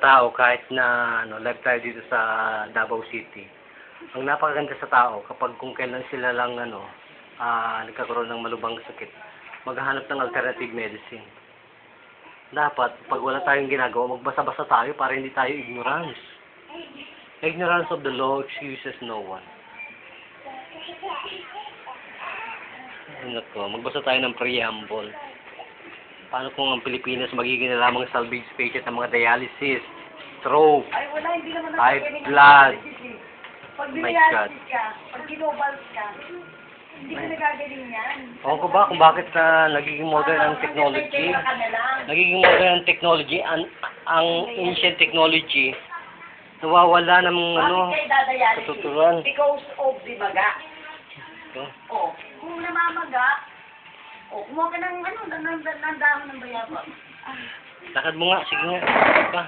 tao kahit na live tayo dito sa Davao City. Ang napakaganda sa tao kapag kung kailan sila lang nagkakaroon ng malubhang sakit, maghahanap ng alternative medicine. Dapat pag wala tayong ginagawa, magbasa-basa tayo para hindi tayo ignorance. Ignorance of the law excuses no one. Magbasa tayo ng preamble. Paano kung ang Pilipinas magiging na lamang salvage patient ng mga dialysis, stroke, high blood? Pag My God. binialis ka, pag ginobals ka, hindi ka nagagaling yan. Ewan ko ba kung bakit nagiging modern ang technology? Nagiging modern ang technology, ang ancient technology, nawawala ng Bakit kayo dadayalis? katuturan. Because of the maga. Okay. Oh, kung namamaga, kumuha ka ng dahon ng bayabas. Lakad mo nga, sige nga. Ba?